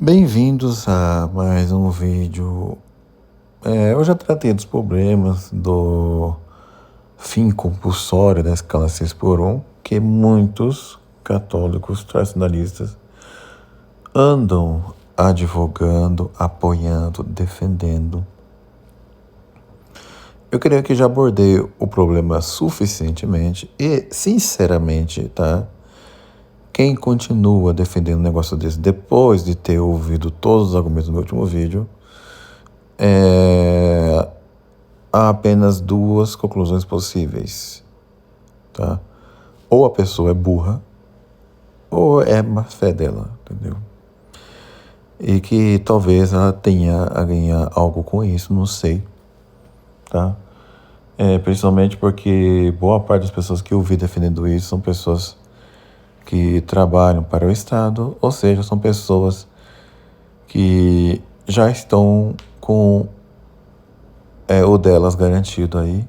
Bem-vindos a mais um vídeo. Eu já tratei dos problemas do fim compulsório da escala 6 por 1, que muitos católicos tradicionalistas andam advogando, apoiando, defendendo. Eu creio que já abordei o problema suficientemente e, sinceramente, tá? Quem continua defendendo um negócio desse depois de ter ouvido todos os argumentos do meu último vídeo, há apenas duas conclusões possíveis, tá? Ou a pessoa é burra, ou é má fé dela, entendeu? E que talvez ela tenha a ganhar algo com isso, não sei, tá? Principalmente porque boa parte das pessoas que eu vi defendendo isso são pessoas que trabalham para o Estado, ou seja, são pessoas que já estão com o delas garantido aí.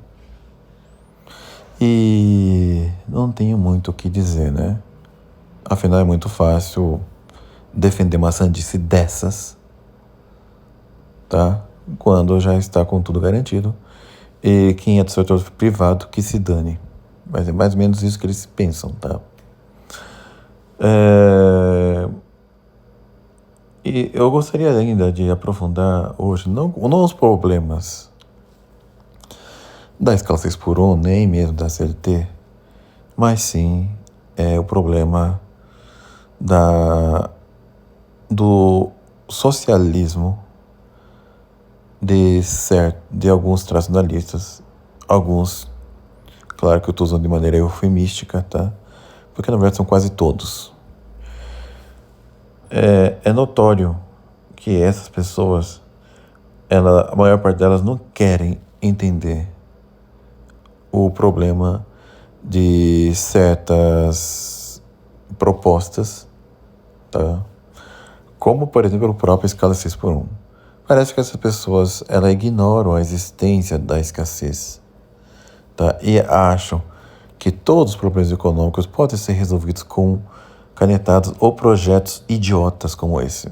E não tenho muito o que dizer, né? Afinal, é muito fácil defender uma sandice dessas, tá? Quando já está com tudo garantido. E quem é do setor privado, que se dane. Mas é mais ou menos isso que eles pensam, tá? E eu gostaria ainda de aprofundar hoje, não os problemas da escala 6 por 1, nem mesmo da CLT, mas sim o problema do socialismo de alguns tradicionalistas, alguns, claro que eu estou usando de maneira eufemística, tá? Porque na verdade são quase todos. É notório que essas pessoas, a maior parte delas não querem entender o problema de certas propostas, tá? Como, por exemplo, a própria escala 6 por 1. Parece que essas pessoas ignoram a existência da escassez, tá? E acham que todos os problemas econômicos podem ser resolvidos com canetadas ou projetos idiotas como esse,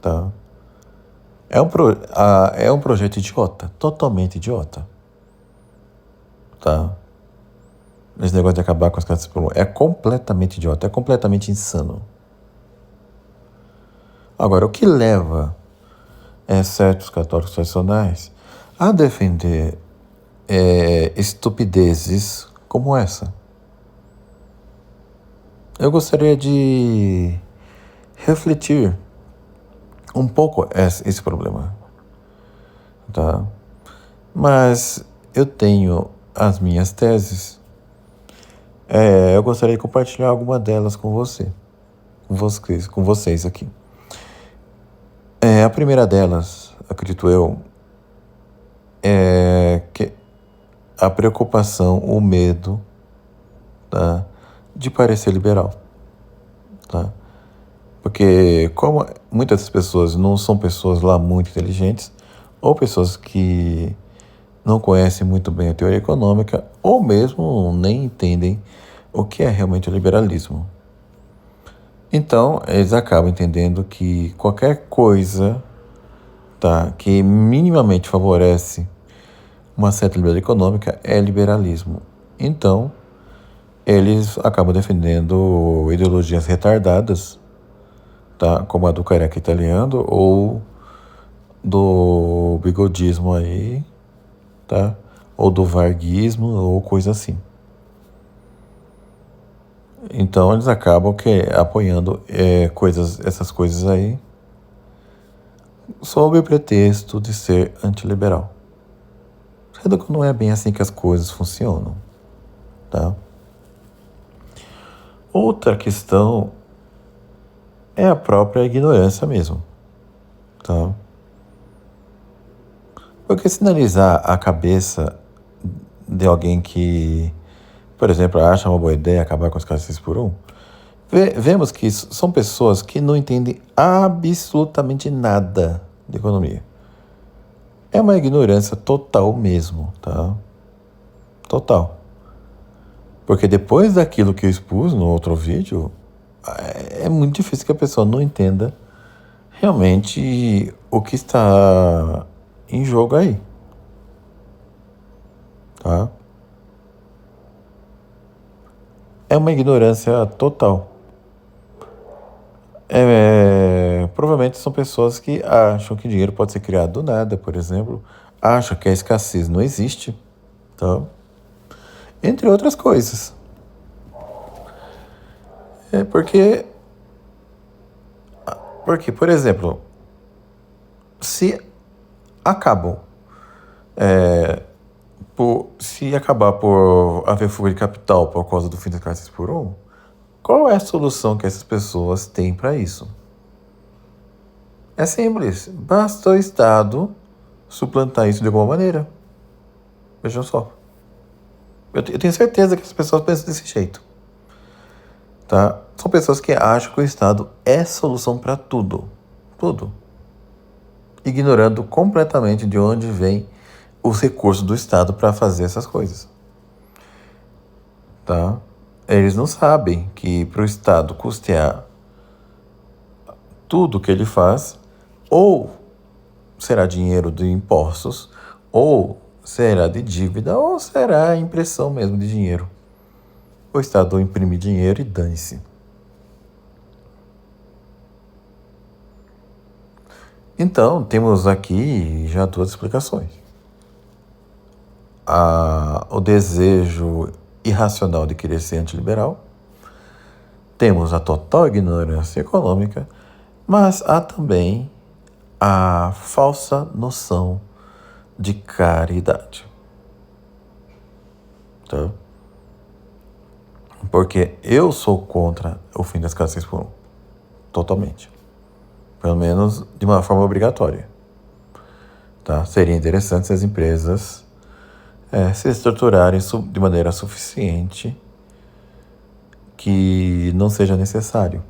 tá? É um projeto idiota, totalmente idiota, tá? Esse negócio de acabar com as casas por um é completamente idiota, é completamente insano. Agora, o que leva certos católicos tradicionais a defender estupidezes como essa? Eu gostaria de refletir um pouco esse problema, tá? Mas eu tenho as minhas teses. Eu gostaria de compartilhar alguma delas com vocês aqui. A primeira delas, acredito eu, é que a preocupação, o medo, tá, de parecer liberal, tá? Porque como muitas das pessoas não são pessoas lá muito inteligentes, ou pessoas que não conhecem muito bem a teoria econômica, ou mesmo nem entendem o que é realmente o liberalismo. Então, eles acabam entendendo que qualquer coisa, tá, que minimamente favorece uma certa liberdade econômica é liberalismo. Então, eles acabam defendendo ideologias retardadas, tá, como a do careca italiano ou do bigodismo aí, tá, ou do varguismo ou coisa assim. Então eles acabam apoiando essas coisas aí sob o pretexto de ser antiliberal. Sendo que não é bem assim que as coisas funcionam, tá? Outra questão é a própria ignorância mesmo, tá? Porque se analisar a cabeça de alguém que, por exemplo, acha uma boa ideia acabar com as casas 6 por 1, vemos que são pessoas que não entendem absolutamente nada de economia. É uma ignorância total mesmo, tá? Total. Porque depois daquilo que eu expus no outro vídeo, é muito difícil que a pessoa não entenda realmente o que está em jogo aí, tá? É uma ignorância total. Provavelmente são pessoas que acham que dinheiro pode ser criado do nada, por exemplo, acham que a escassez não existe, tá? Entre outras coisas. É porque, por exemplo, se acabam, se acabar por haver fuga de capital por causa do fim das casas por um, qual é a solução que essas pessoas têm para isso? É simples, basta o Estado suplantar isso de alguma maneira. Vejam só. Eu tenho certeza que as pessoas pensam desse jeito, tá? São pessoas que acham que o Estado é solução para tudo, tudo, ignorando completamente de onde vem os recursos do Estado para fazer essas coisas, tá? Eles não sabem que para o Estado custear tudo que ele faz, ou será dinheiro de impostos, ou será de dívida, ou será impressão mesmo de dinheiro. O Estado imprime dinheiro e dane-se. Então, temos aqui já duas explicações. O desejo irracional de querer ser antiliberal. Temos a total ignorância econômica, mas há também a falsa noção de caridade. Tá? Porque eu sou contra o fim das casas 6 por 1. Totalmente. Pelo menos de uma forma obrigatória. Tá? Seria interessante se as empresas se estruturarem de maneira suficiente que não seja necessário.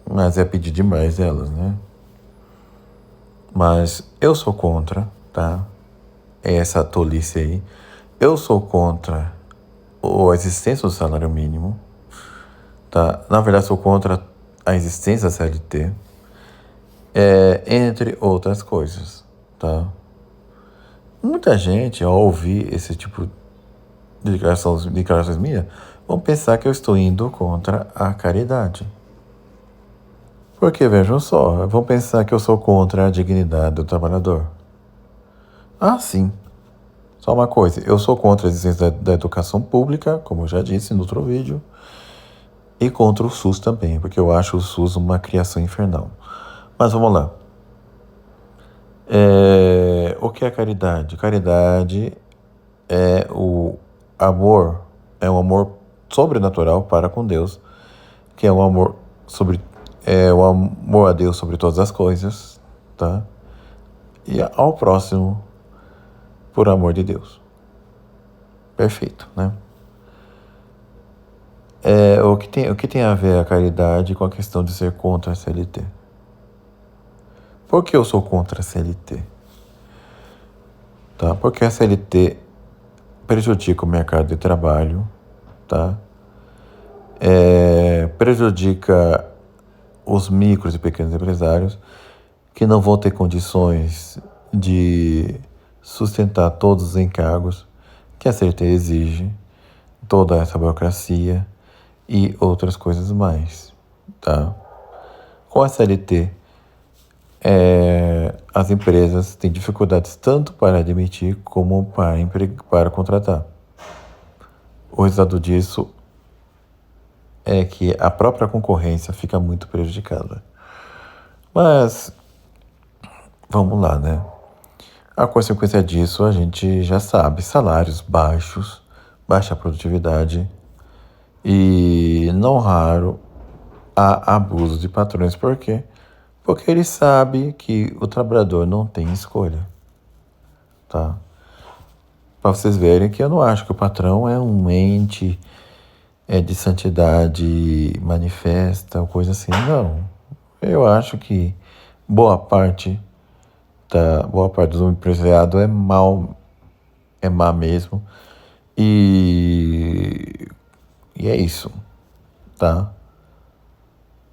Mas é pedir demais delas, né? Mas eu sou contra, tá? É essa tolice aí. Eu sou contra a existência do salário mínimo, tá? Na verdade, sou contra a existência da CLT, entre outras coisas, tá? Muita gente, ao ouvir esse tipo de declarações minhas, vão pensar que eu estou indo contra a caridade. Porque, vejam só, vão pensar que eu sou contra a dignidade do trabalhador. Ah, sim. Só uma coisa, eu sou contra a existência da educação pública, como eu já disse no outro vídeo, e contra o SUS também, porque eu acho o SUS uma criação infernal. Mas vamos lá. O que é caridade? Caridade é o amor, é um amor sobrenatural para com Deus, que é um amor o amor a Deus sobre todas as coisas, tá? E ao próximo por amor de Deus. Perfeito, né? O que tem a ver a caridade com a questão de ser contra a CLT? Por que eu sou contra a CLT? Tá? Porque a CLT prejudica o mercado de trabalho, tá? Prejudica os micros e pequenos empresários que não vão ter condições de sustentar todos os encargos que a CLT exige, toda essa burocracia e outras coisas mais, tá? Com a CLT, as empresas têm dificuldades tanto para admitir como para contratar. O resultado disso é que a própria concorrência fica muito prejudicada. Mas, vamos lá, né? A consequência disso a gente já sabe: salários baixos, baixa produtividade e, não raro, há abuso de patrões. Por quê? Porque ele sabe que o trabalhador não tem escolha, tá? Para vocês verem que eu não acho que o patrão é um ente de santidade manifesta ou coisa assim, não. Eu acho que boa parte do empresariado é má mesmo. E é isso, tá?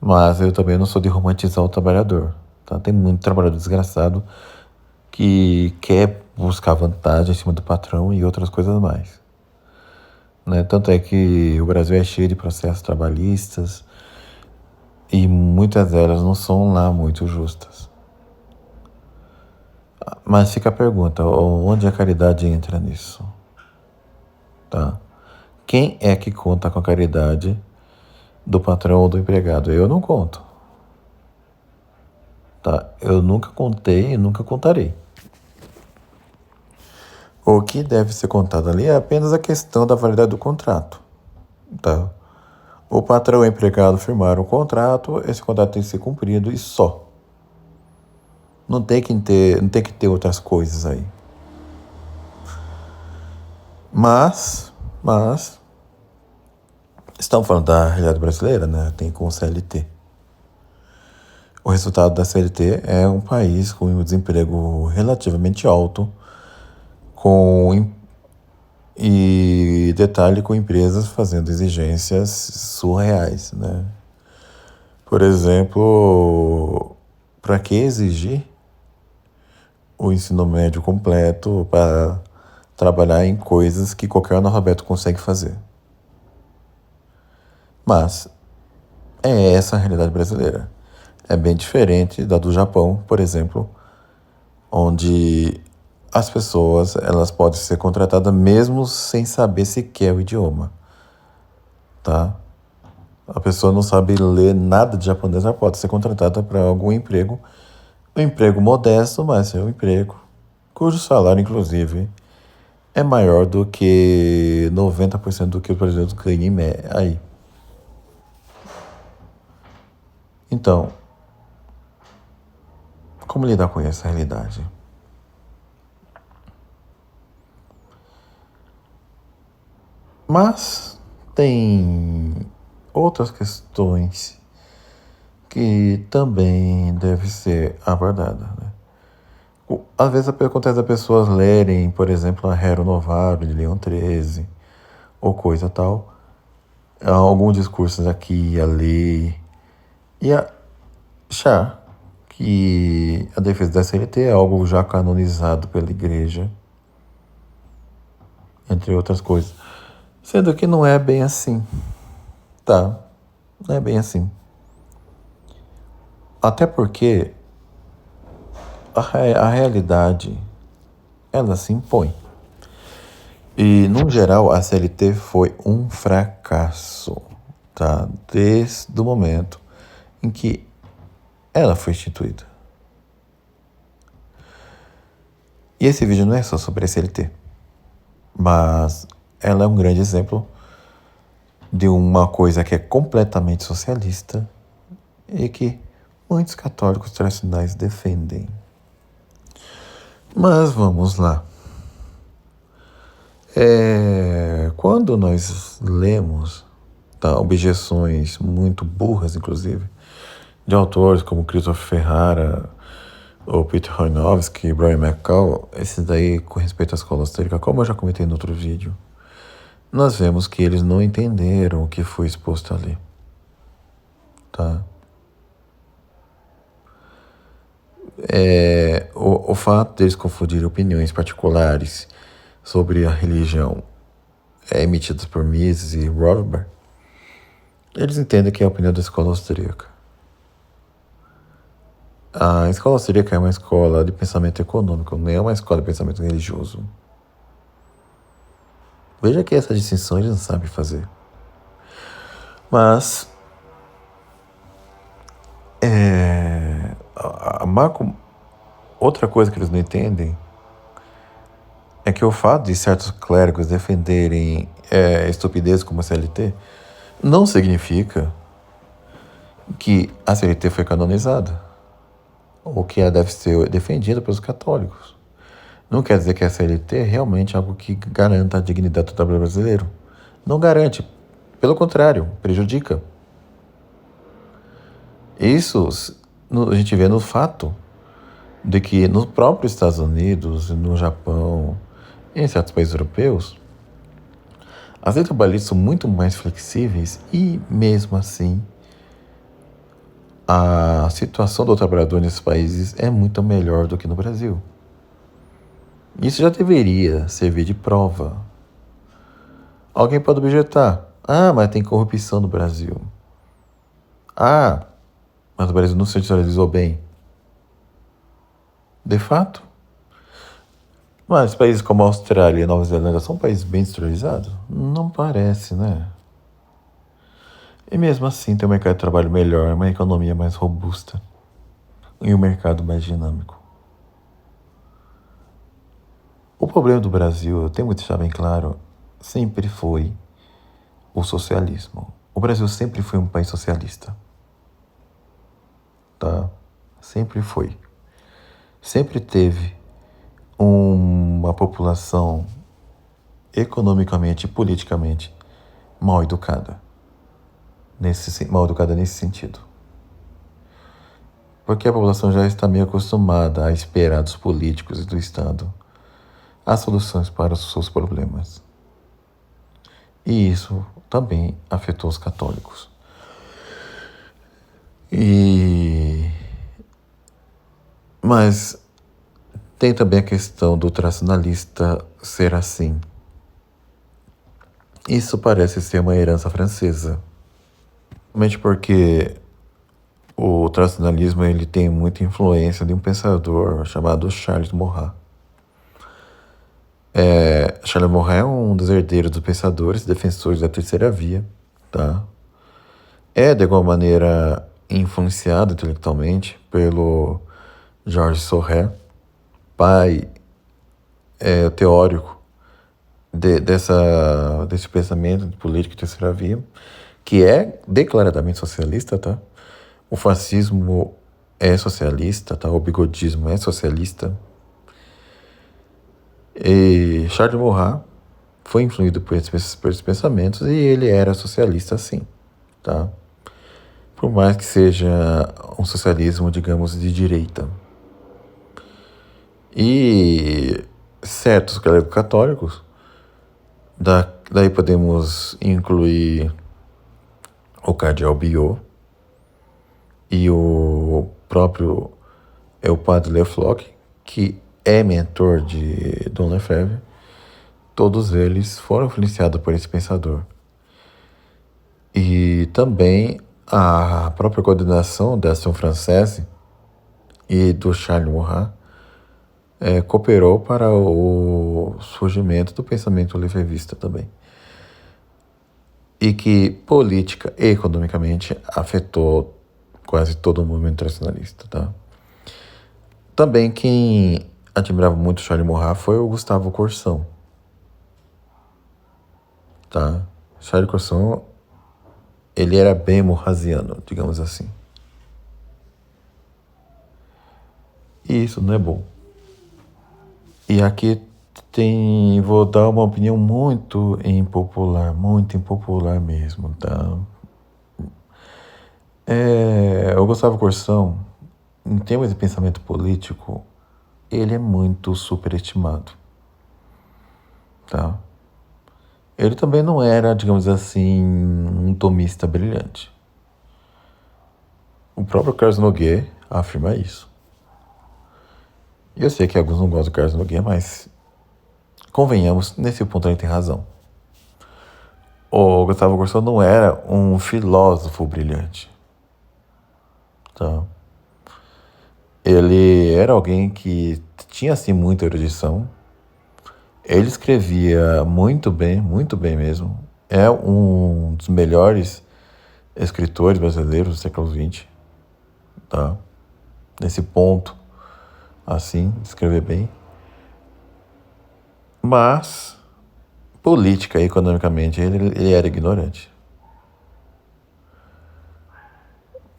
Mas eu também não sou de romantizar o trabalhador, tá? Tem muito trabalhador desgraçado que quer buscar vantagem em cima do patrão e outras coisas mais, né? Tanto é que o Brasil é cheio de processos trabalhistas e muitas delas não são lá muito justas. Mas fica a pergunta, onde a caridade entra nisso? Tá? Quem é que conta com a caridade do patrão ou do empregado? Eu não conto. Tá? Eu nunca contei e nunca contarei. O que deve ser contado ali é apenas a questão da validade do contrato. Tá? O patrão e o empregado firmaram o contrato, esse contrato tem que ser cumprido e só. Não tem que ter outras coisas aí. Mas, estamos falando da realidade brasileira, né? Tem com o CLT. O resultado da CLT é um país com um desemprego relativamente alto, e detalhe, com empresas fazendo exigências surreais, né? Por exemplo, para que exigir o ensino médio completo para trabalhar em coisas que qualquer analfabeto consegue fazer? Mas é essa a realidade brasileira. É bem diferente da do Japão, por exemplo, onde as pessoas elas podem ser contratadas mesmo sem saber sequer o idioma, tá? A pessoa não sabe ler nada de japonês, ela pode ser contratada para algum emprego, um emprego modesto, mas é um emprego cujo salário, inclusive, é maior do que 90% do que os brasileiros ganham aí. Então, como lidar com essa realidade? Mas tem outras questões que também deve ser abordada, né? Às vezes acontece as pessoas lerem, por exemplo, a Rero Novaro de Leão 13 ou coisa tal, alguns discursos aqui e ali, e achar que a defesa da CLT é algo já canonizado pela igreja, entre outras coisas. Sendo que não é bem assim, tá? Não é bem assim. Até porque a realidade, ela se impõe. E, no geral, a CLT foi um fracasso, tá? Desde o momento em que ela foi instituída. E esse vídeo não é só sobre a CLT, mas ela é um grande exemplo de uma coisa que é completamente socialista e que muitos católicos tradicionais defendem. Mas vamos lá. Quando nós lemos, tá, objeções muito burras, inclusive, de autores como Christopher Ferrara, ou Peter Hornowski, Brian McCall, esses daí com respeito à escola austríaca, como eu já comentei no outro vídeo, nós vemos que eles não entenderam o que foi exposto ali, tá? O fato deles confundirem opiniões particulares sobre a religião emitidas por Mises e Rothbard, eles entendem que é a opinião da escola austríaca. A escola austríaca é uma escola de pensamento econômico, não é uma escola de pensamento religioso. Veja que essa distinção eles não sabem fazer. Mas outra coisa que eles não entendem é que o fato de certos clérigos defenderem estupidez como a CLT não significa que a CLT foi canonizada ou que ela deve ser defendida pelos católicos. Não quer dizer que a CLT é realmente algo que garanta a dignidade do trabalhador brasileiro. Não garante. Pelo contrário, prejudica. Isso a gente vê no fato de que nos próprios Estados Unidos, no Japão e em certos países europeus, as leis trabalhistas são muito mais flexíveis e, mesmo assim, a situação do trabalhador nesses países é muito melhor do que no Brasil. Isso já deveria servir de prova. Alguém pode objetar: ah, mas tem corrupção no Brasil. Ah, mas o Brasil não se industrializou bem. De fato. Mas países como a Austrália e a Nova Zelândia são países bem industrializados? Não parece, né? E mesmo assim tem um mercado de trabalho melhor, uma economia mais robusta e um mercado mais dinâmico. O problema do Brasil, eu tenho muito deixar bem claro, sempre foi o socialismo. O Brasil sempre foi um país socialista. Tá? Sempre foi. Sempre teve uma população economicamente e politicamente mal educada. Mal educada nesse sentido. Porque a população já está meio acostumada a esperar dos políticos e do Estado as soluções para os seus problemas. E isso também afetou os católicos. Mas tem também a questão do tradicionalista ser assim. Isso parece ser uma herança francesa. Somente porque o tradicionalismo ele tem muita influência de um pensador chamado Charles Maurras. Charles Maurras é um dos herdeiros dos pensadores, defensores da terceira via, tá? É, de alguma maneira, influenciado intelectualmente pelo Georges Sorel, pai teórico desse pensamento de política de terceira via, que é declaradamente socialista, tá? O fascismo é socialista, tá? O bigodismo é socialista. E Charles Maurras foi influído por esses pensamentos e ele era socialista, sim, tá? Por mais que seja um socialismo, digamos, de direita. E certos católicos, daí podemos incluir o cardeal Biot e o próprio o padre Le Floch, que é mentor de Dom Lefebvre. Todos eles foram influenciados por esse pensador. E também a própria coordenação da Ação Française e do Charles Maurras cooperou para o surgimento do pensamento lefebvista também. E que política e economicamente afetou quase todo o movimento tradicionalista, tá? Também quem admirava muito Charles Maurras foi o Gustavo Corsão, tá? Charles Corsão, ele era bem maurrasiano, digamos assim. E isso não é bom. E aqui vou dar uma opinião muito impopular mesmo, tá? O Gustavo Corsão, em termos de pensamento político, ele é muito superestimado, tá? Ele também não era, digamos assim, um tomista brilhante. O próprio Carlos Nogueira afirma isso. E eu sei que alguns não gostam do Carlos Nogueira, mas convenhamos, nesse ponto ele tem razão. O Gustavo Corsão não era um filósofo brilhante, tá? Ele era alguém que tinha, assim, muita erudição. Ele escrevia muito bem mesmo. É um dos melhores escritores brasileiros do século XX, tá? Nesse ponto, assim, escrever bem. Mas, política e economicamente, ele era ignorante.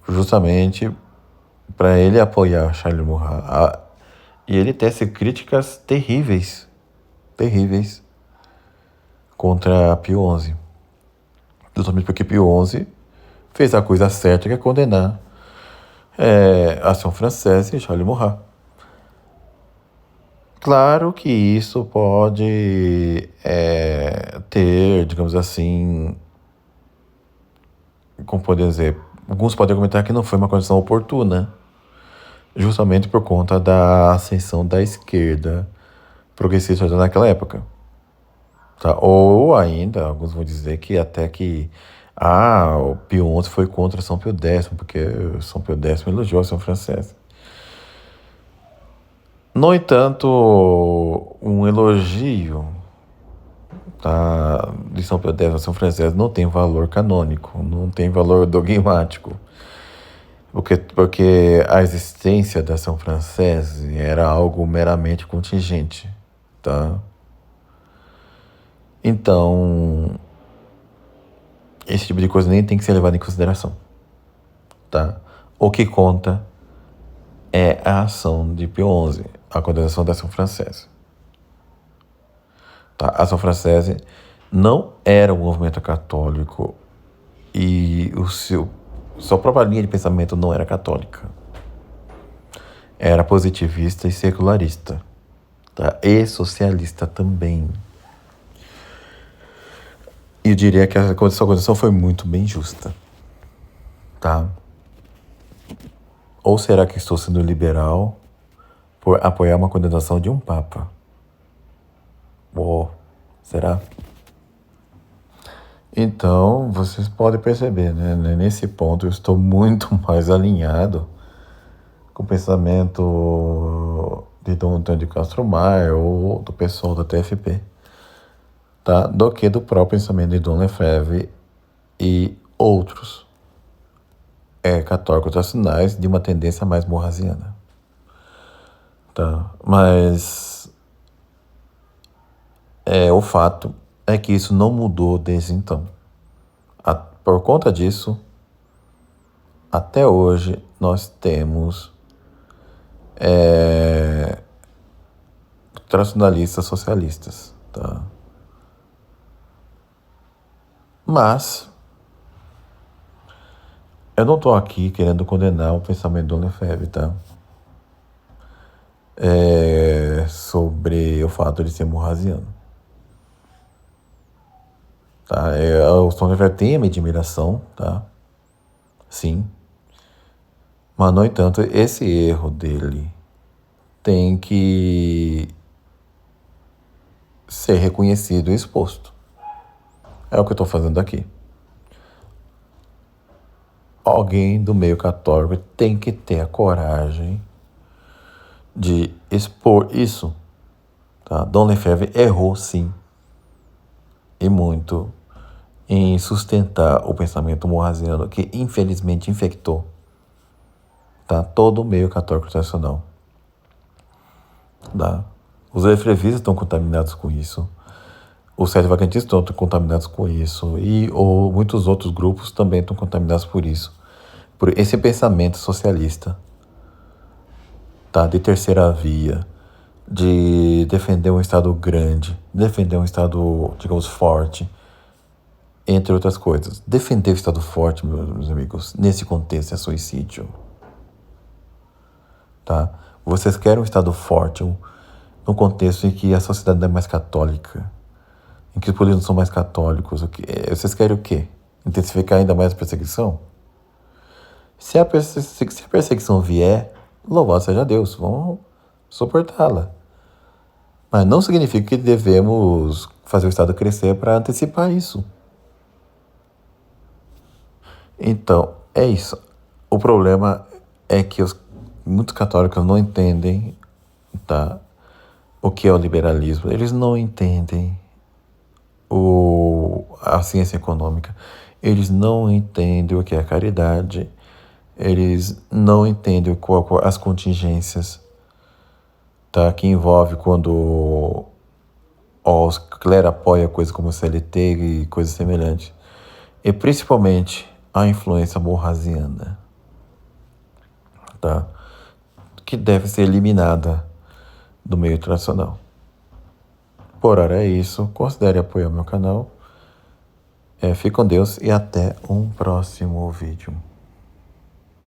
Justamente para ele apoiar Charles Maurras. E ele tece críticas terríveis contra Pio XI. Justamente porque Pio XI fez a coisa certa, que é condenar a Ação Française e Charles Maurras. Claro que isso pode ter, digamos assim, como podemos dizer, alguns podem argumentar que não foi uma condição oportuna, justamente por conta da ascensão da esquerda progressista naquela época. Tá? Ou ainda, alguns vão dizer que até que o Pio XI foi contra São Pio X, porque São Pio X elogiou a São Francesco. No entanto, um elogio, tá, de São Pio X a São Francesco não tem valor canônico, não tem valor dogmático. Porque a existência da São Francesco era algo meramente contingente, tá? Então, esse tipo de coisa nem tem que ser levado em consideração, tá? O que conta é a ação de Pio XI, a condenação da São Francesco. Tá? A São Francesco não era um movimento católico e sua própria linha de pensamento não era católica. Era positivista e secularista, tá? E socialista também. E eu diria que a condição foi muito bem justa, tá? Ou será que estou sendo liberal por apoiar uma condenação de um papa? Será? Então, vocês podem perceber, né? Nesse ponto eu estou muito mais alinhado com o pensamento de Dom Antônio de Castro Maia ou do pessoal da TFP, tá? Do que do próprio pensamento de Dom Lefebvre e outros católicos tradicionais de uma tendência mais morrasiana, tá? Mas o fato é que isso não mudou desde então. Por conta disso, até hoje nós temos tradicionalistas socialistas, tá? Mas eu não estou aqui querendo condenar o pensamento do Lefebvre, tá? Sobre o fato de ser morrasiano. Tá? O Tom Lefebvre tem a minha admiração, tá? Sim. Mas, no entanto, esse erro dele tem que ser reconhecido e exposto. É o que eu estou fazendo aqui. Alguém do meio católico tem que ter a coragem de expor isso. Tá? Dom Lefebvre errou, sim, e muito, em sustentar o pensamento morrasiano que infelizmente infectou, tá, todo o meio católico tradicional. Tá? Os lefebvistas estão contaminados com isso, os sete-vacantistas estão contaminados com isso e muitos outros grupos também estão contaminados por isso, por esse pensamento socialista, tá, de terceira via, de defender um Estado grande, defender um Estado, digamos, forte, entre outras coisas. Defender o Estado forte, meus amigos, nesse contexto é suicídio. Tá? Vocês querem um Estado forte num contexto em que a sociedade não é mais católica, em que os políticos não são mais católicos. Vocês querem o quê? Intensificar ainda mais a perseguição? Se a perseguição vier, louvado seja Deus, vamos suportá-la. Mas não significa que devemos fazer o Estado crescer para antecipar isso. Então, é isso. O problema é que muitos católicos não entendem, tá, o que é o liberalismo. Eles não entendem a ciência econômica. Eles não entendem o que é a caridade. Eles não entendem as contingências, tá, que envolve quando o clero apoia coisas como CLT e coisas semelhantes. E principalmente a influência morrasiana, tá, que deve ser eliminada do meio tradicional. Por hora é isso. Considere apoiar meu canal. Fique com Deus e até um próximo vídeo.